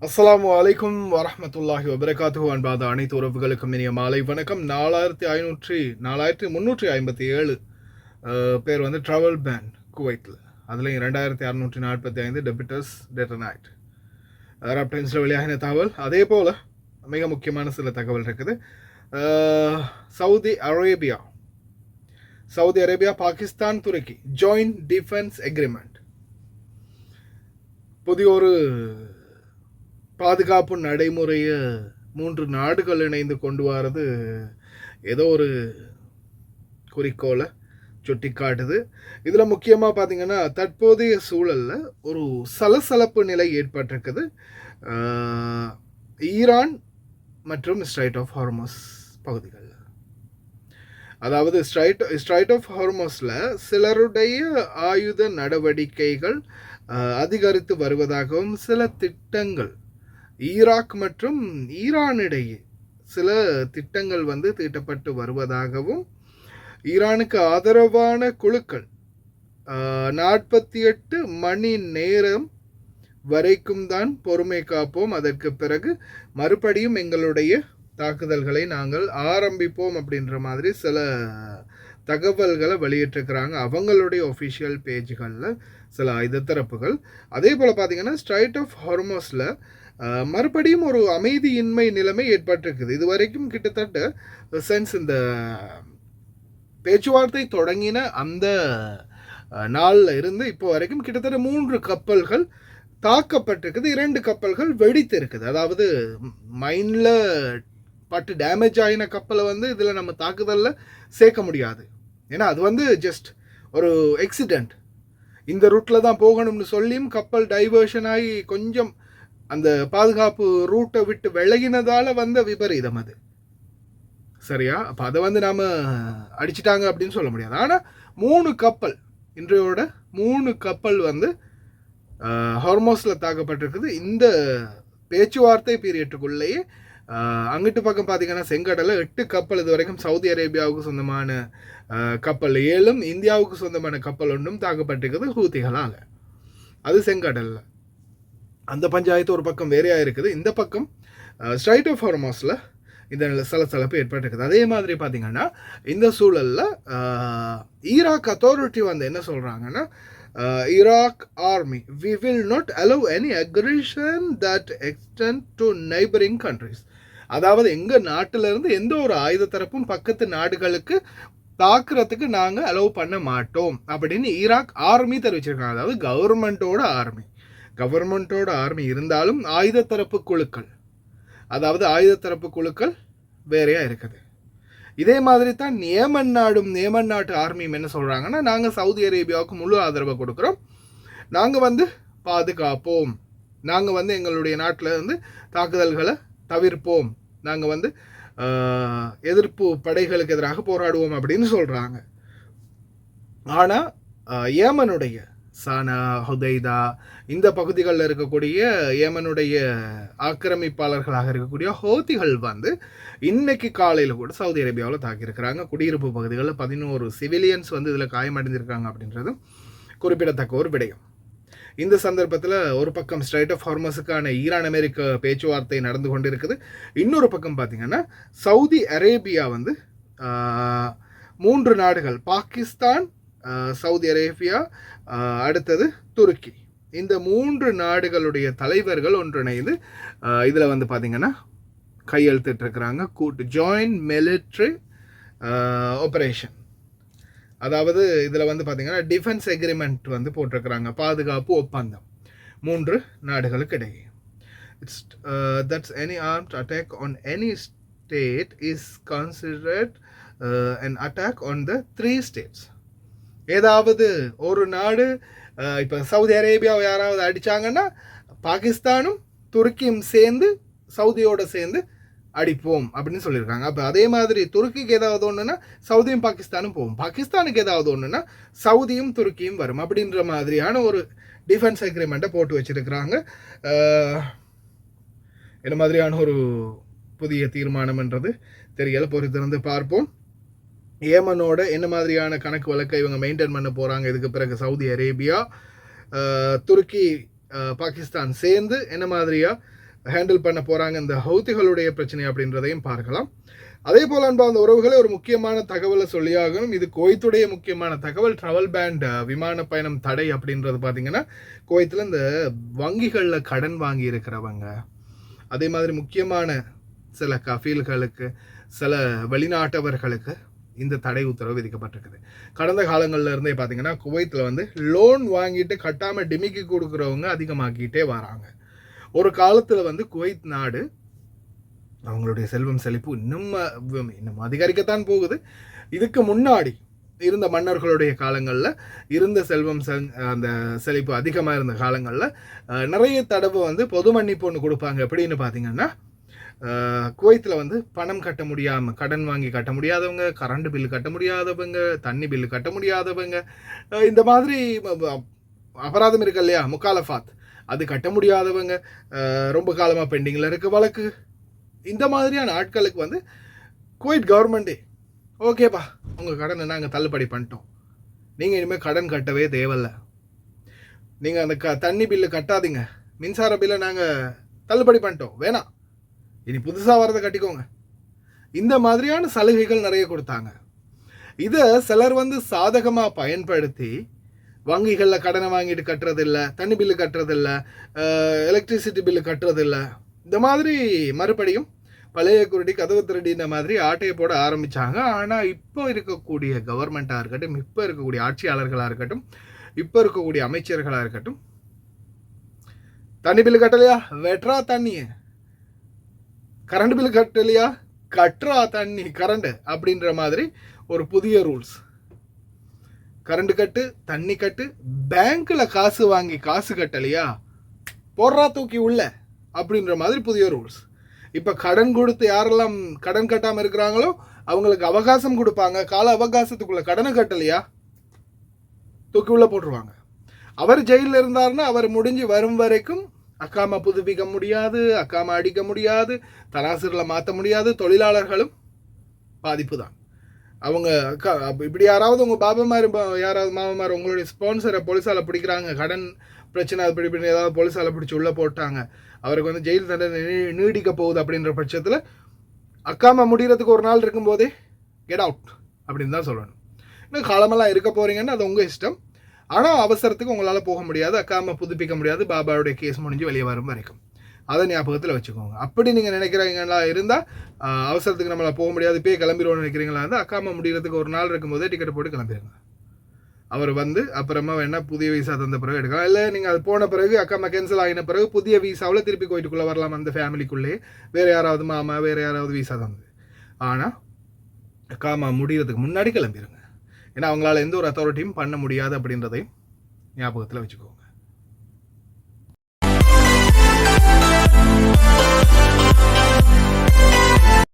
அஸ்ஸலாமு அலைக்கும் வரஹ்மத்துல்லாஹி வபரகாத்துஹு. அன்பாத அனைத்து உறவுகளுக்கும் இனிய மாலை வணக்கம். 4357 பேர் வந்து ட்ராவல் பேன் குவைத்தில், அதுலேயும் 2645 டெபிட்டர்ஸ் டேட் நைட் அரப் டைம்ஸில் வெளியாகின தகவல். அதே போல் மிக முக்கியமான சில தகவல் இருக்குது. சவுதி அரேபியா பாகிஸ்தான் துருக்கி ஜாயிண்ட் டிஃபென்ஸ் எக்ரிமெண்ட், புதிய ஒரு பாதுகாப்பு நடைமுறையை 3 நாடுகள் இணைந்து கொண்டு வரது ஏதோ ஒரு குறிக்கோளை சுட்டி காட்டுது. இதில் முக்கியமாக பார்த்திங்கன்னா தற்போதைய சூழலில் ஒரு சலசலப்பு நிலை ஏற்பட்டிருக்குது. ஈரான் மற்றும் ஸ்ட்ரைட் ஆஃப் ஹார்மஸ் பகுதிகள், அதாவது ஸ்ட்ரைட் ஆஃப் ஹார்மஸில் சிலருடைய ஆயுத நடவடிக்கைகள் அதிகரித்து வருவதாகவும், சில திட்டங்கள் ஈராக் மற்றும் ஈரானிடையே சில திட்டங்கள் வந்து தீட்டப்பட்டு வருவதாகவும், ஈரானுக்கு ஆதரவான குழுக்கள் 48 மணி நேரம் வரைக்கும் தான் பொறுமை காப்போம், அதற்கு பிறகு மறுபடியும் எங்களுடைய தாக்குதல்களை நாங்கள் ஆரம்பிப்போம் அப்படின்ற மாதிரி சில தகவல்களை வெளியிட்டிருக்கிறாங்க அவங்களுடைய ஒஃபிஷியல் பேஜ்களில் சில ஆயுத தரப்புகள். அதே போல் பார்த்திங்கன்னா ஸ்ட்ரைட் ஆஃப் ஹார்மஸில் மறுபடியும் ஒரு அமைதியின்மை நிலைமை ஏற்பட்டிருக்குது. இது வரைக்கும் கிட்டத்தட்ட சென்ஸ் இந்த பேச்சுவார்த்தை தொடங்கின அந்த நாளில் இருந்து இப்போ வரைக்கும் கிட்டத்தட்ட 3 கப்பல்கள் தாக்கப்பட்டிருக்குது, 2 கப்பல்கள் வெடித்து இருக்குது. அதாவது மைனில் பட்டு டேமேஜ் ஆகின கப்பலை வந்து இதில் நம்ம தாக்குதலில் சேர்க்க முடியாது, ஏன்னா அது வந்து ஜஸ்ட் ஒரு எக்ஸிடெண்ட். இந்த ரூட்டில் தான் போகணும்னு சொல்லியும் கப்பல் டைவர்ஷன் ஆகி கொஞ்சம் அந்த பாதுகாப்பு ரூட்டை விட்டு விலகினதால் வந்த விபரீதம் அது, சரியா? அப்போ அதை வந்து நாம் அடிச்சிட்டாங்க அப்படின்னு சொல்ல முடியாது. ஆனால் 3 கப்பல், இன்றையோட 3 கப்பல் வந்து ஹார்மோஸில் தாக்கப்பட்டிருக்குது. இந்த பேச்சுவார்த்தை பீரியட்டுக்குள்ளேயே அங்கிட்டு பக்கம் பார்த்திங்கன்னா செங்கடலில் 8 கப்பல் இது வரைக்கும் சவுதி அரேபியாவுக்கு சொந்தமான கப்பல் 7, இந்தியாவுக்கு சொந்தமான கப்பல் ஒன்றும் தாக்கப்பட்டிருக்குது ஹூத்திகளால். அது செங்கடலில் அந்த பஞ்சாயத்து ஒரு பக்கம் வேறையாக இருக்குது. இந்த பக்கம் ஸ்ட்ரைட் ஆஃப் ஹார்மஸில் இந்த சலசலப்பு ஏற்பட்டிருக்குது. அதே மாதிரி பார்த்திங்கன்னா இந்த சூழலில் ஈராக் அத்தாரிட்டி வந்து என்ன சொல்கிறாங்கன்னா, Iraq army we will not allow any aggression that extend to neighboring countries. அதாவது எங்கள் நாட்டிலிருந்து எந்த ஒரு ஆயுத தரப்பும் பக்கத்து நாடுகளுக்கு தாக்குறதுக்கு நாங்கள் அலோவ் பண்ண மாட்டோம் அப்படின்னு ஈராக் ஆர்மி தெரிவிச்சிருக்காங்க. அதாவது கவர்மெண்ட்டோட ஆர்மி இருந்தாலும் ஆயுத தரப்பு குழுக்கள் வேறையாக இருக்குது. இதே மாதிரி தான் ஏமன் நாட்டு ஆர்மியும் என்ன சொல்கிறாங்கன்னா, நாங்கள் சவுதி அரேபியாவுக்கு முழு ஆதரவை கொடுக்குறோம், நாங்கள் வந்து பாதுகாப்போம், நாங்கள் வந்து எங்களுடைய நாட்டில் வந்து தாக்குதல்களை தவிர்ப்போம், நாங்கள் வந்து எதிர்ப்பு படைகளுக்கு எதிராக போராடுவோம் அப்படின்னு சொல்கிறாங்க. ஆனால் ஏமனுடைய சானா, ஹுதைதா இந்த பகுதிகளில் இருக்கக்கூடிய ஏமனுடைய ஆக்கிரமிப்பாளர்களாக இருக்கக்கூடிய ஹோத்திகள் வந்து இன்னைக்கு காலையில் கூட சவுதி அரேபியாவில் தாக்கியிருக்கிறாங்க. குடியிருப்பு பகுதிகளில் 11 சிவிலியன்ஸ் வந்து இதில் காயமடைந்திருக்காங்க அப்படின்றதும் குறிப்பிடத்தக்க ஒரு விடயம். இந்த சந்தர்ப்பத்தில் ஒரு பக்கம் ஸ்ட்ரைட் ஆஃப் ஹார்மஸுக்கான ஈரான் அமெரிக்க பேச்சுவார்த்தை நடந்து கொண்டு இருக்குது. இன்னொரு பக்கம் பார்த்திங்கன்னா சவுதி அரேபியா வந்து 3 நாடுகள், பாகிஸ்தான், சவுதி அரேபியா, அடுத்தது துருக்கி, இந்த 3 நாடுகளுடைய தலைவர்கள் ஒன்றிணைந்து இதில் வந்து பார்த்திங்கன்னா கையெழுத்திட்டிருக்கிறாங்க கூட்டு ஜாயிண்ட் மிலிட்ரி ஆப்ரேஷன். அதாவது இதில் வந்து பார்த்திங்கன்னா டிஃபென்ஸ் எக்ரிமெண்ட் வந்து போட்டிருக்கிறாங்க, பாதுகாப்பு ஒப்பந்தம் 3 நாடுகளுக்கு இடையே. That's any armed attack on any state is considered an attack on the 3 states. ஏதாவது ஒரு நாடு, இப்போ சவுதி அரேபியாவை யாராவது அடித்தாங்கன்னா பாகிஸ்தானும் துருக்கியும் சேர்ந்து சவுதியோடு சேர்ந்து அடிப்போம் அப்படின்னு சொல்லியிருக்காங்க. அப்போ அதே மாதிரி துருக்கிக்கு ஏதாவது ஒன்றுனா சவுதியும் பாகிஸ்தானும் போகும், பாகிஸ்தானுக்கு ஏதாவது ஒன்றுனா சவுதியும் துருக்கியும் வரும் அப்படின்ற மாதிரியான ஒரு டிஃபென்ஸ் அக்ரிமெண்ட்டை போட்டு வச்சுருக்கிறாங்க. என்ன மாதிரியான ஒரு புதிய தீர்மானம்ன்றது தெரியல, பொறுத்திருந்து பார்ப்போம். ஏமனோட என்ன மாதிரியான கணக்கு வழக்கை இவங்க மெயின்டைன் பண்ண போகிறாங்க, இதுக்கு பிறகு சவுதி அரேபியா, துருக்கி, பாகிஸ்தான் சேர்ந்து என்ன மாதிரியாக ஹேண்டில் பண்ண போகிறாங்க இந்த ஹவுதிகளுடைய பிரச்சனை அப்படின்றதையும் பார்க்கலாம். அதே போல் அன்பார்ந்த உறவுகளே, ஒரு முக்கியமான தகவலை சொல்லியாகணும். இது குவைத்துடைய முக்கியமான தகவல். ட்ராவல் பேண்ட் விமான பயணம் தடை அப்படின்றது பார்த்தீங்கன்னா, குவைத்தில் இந்த வங்கிகளில் கடன் வாங்கி இருக்கிறவங்க, அதே மாதிரி முக்கியமான சில கஃபீல்களுக்கு, சில வெளிநாட்டவர்களுக்கு இந்த தடை உத்தரவு விதிக்கப்பட்டிருக்குது. கடந்த காலங்களில் இருந்தே பார்த்தீங்கன்னா குவைத்தில் வந்து லோன் வாங்கிட்டு கட்டாமல் டிமிக்கி கொடுக்குறவங்க அதிகமாக்கிட்டே வராங்க. ஒரு காலத்தில் வந்து குவைத் நாடு அவங்களுடைய செல்வம் செழிப்பு இன்னும் அதிகரிக்கத்தான் போகுது. இதுக்கு முன்னாடி இருந்த மன்னர்களுடைய காலங்களில் இருந்த செல்வம் அந்த செழிப்பு அதிகமாக இருந்த காலங்களில் நிறைய தடவை வந்து பொது மன்னிப்பு ஒன்று கொடுப்பாங்க. எப்படின்னு பார்த்தீங்கன்னா, குவைத்தில் வந்து பணம் கட்ட முடியாமல், கடன் வாங்கி கட்ட முடியாதவங்க, கரண்ட் பில்லு கட்ட முடியாதவங்க, தண்ணி பில்லு கட்ட முடியாதவங்க, இந்த மாதிரி அபராதம் இருக்கு இல்லையா, முக்காலஃபாத், அது கட்ட முடியாதவங்க, ரொம்ப காலமாக பெண்டிங்கில் இருக்க வழக்கு, இந்த மாதிரியான ஆட்களுக்கு வந்து குவைத் கவர்மெண்ட்டே ஓகேப்பா உங்கள் கடனை நாங்கள் தள்ளுபடி பண்ணிட்டோம், நீங்கள் இனிமேல் கடன் கட்டவே தேவையில்ல, நீங்கள் அந்த தண்ணி பில்லு கட்டாதீங்க, மின்சார பில்லை நாங்கள் தள்ளுபடி பண்ணிட்டோம், வேணாம், இனி புதுசாக வரதை கட்டிக்கோங்க. இந்த மாதிரியான சலுகைகள் நிறைய கொடுத்தாங்க. இதை சிலர் வந்து சாதகமாக பயன்படுத்தி வங்கிகளில் கடனை வாங்கிட்டு கட்டுறதில்ல, தண்ணி பில்லு கட்டுறதில்ல, எலக்ட்ரிசிட்டி பில்லு கட்டுறதில்ல, இந்த மாதிரி மறுபடியும் பழைய குருடி கதவு திருடின மாதிரி ஆட்டையை போட ஆரம்பித்தாங்க. ஆனால் இப்போ இருக்கக்கூடிய கவர்மெண்ட்டாக இருக்கட்டும், இப்போ இருக்கக்கூடிய ஆட்சியாளர்களாக இருக்கட்டும், இப்போ இருக்கக்கூடிய அமைச்சர்களாக இருக்கட்டும், தண்ணி பில்லு கட்டலையா வெட்ரா தண்ணி, கரண்ட் பில்லு கட்டலையா கட்டுறா தண்ணி கரண்ட் அப்படின்ற மாதிரி ஒரு புதிய ரூல்ஸ். கரண்ட் கட்டு, தண்ணி கட்டு, பேங்க்ல காசு வாங்கி காசு கட்டலையா போடுறா தூக்கி உள்ள அப்படின்ற மாதிரி புதிய ரூல்ஸ். இப்போ கடன் கொடுத்து யாரெல்லாம் கடன் கட்டாமல் இருக்கிறாங்களோ அவங்களுக்கு அவகாசம் கொடுப்பாங்க. கால அவகாசத்துக்குள்ள கடனை கட்டலையா தூக்கி உள்ள போட்டுருவாங்க. அவர் ஜெயிலில் இருந்தாருன்னா அவர் முடிஞ்சு வரும் வரைக்கும் அக்காமா புதுப்பிக்க முடியாது, அக்காமா அடிக்க முடியாது, தராசிரில் மாற்ற முடியாது. தொழிலாளர்களும் பாதிப்பு தான். அவங்க இப்படி யாராவது உங்கள் பாபாமார், யாராவது மாமாமார் உங்களுடைய ஸ்பான்சரை போலீஸால் பிடிக்கிறாங்க, கடன் பிரச்சனை அது இப்படி ஏதாவது போலீஸால் பிடிச்சி உள்ளே போட்டாங்க, அவருக்கு வந்து ஜெயில் தண்டனை நீடிக்க போகுது அப்படின்ற பட்சத்தில் அக்காமா முடிகிறதுக்கு ஒரு நாள் இருக்கும்போதே கெட் அவுட் அப்படின்னு தான் சொல்லணும். இன்னும் காலமெல்லாம் இருக்க போகிறீங்கன்னா அது உங்கள் இஷ்டம். ஆனால் அவசரத்துக்கு உங்களால் போக முடியாது, அக்காமா புதுப்பிக்க முடியாது, பாபாவுடைய கேஸ் முடிஞ்சு வெளியே வரும் வரைக்கும். அதை ஞாபகத்தில் வச்சுக்கோங்க. அப்படி நீங்கள் நினைக்கிறீங்களா இருந்தால், அவசரத்துக்கு நம்மளால் போக முடியாது இப்போயே கிளம்பிடுவோம்னு நினைக்கிறீங்களா இருந்தால், அக்காமா முடிகிறதுக்கு ஒரு நாள் இருக்கும்போதே டிக்கெட் போட்டு கிளம்பிடுங்க. அவர் வந்து அப்புறமா வேணால் புதிய வீசா தந்த பிறகு எடுக்கலாம். இல்லை நீங்கள் அது போன பிறகு அக்காமா கேன்சல் ஆகின பிறகு புதிய வீசாவில் திருப்பி கோயிட்டுக்குள்ளே வரலாம் அந்த ஃபேமிலிக்குள்ளேயே, வேறு யாராவது மாமா வேறு யாராவது வீசா தந்து. ஆனால் அக்காமா முடிகிறதுக்கு முன்னாடி கிளம்பிடுங்க. ஏன்னா அவங்களால எந்த ஒரு அத்தாரிட்டியும் பண்ண முடியாது அப்படின்றதையும் ஞாபகத்தில் வச்சுக்கோங்க.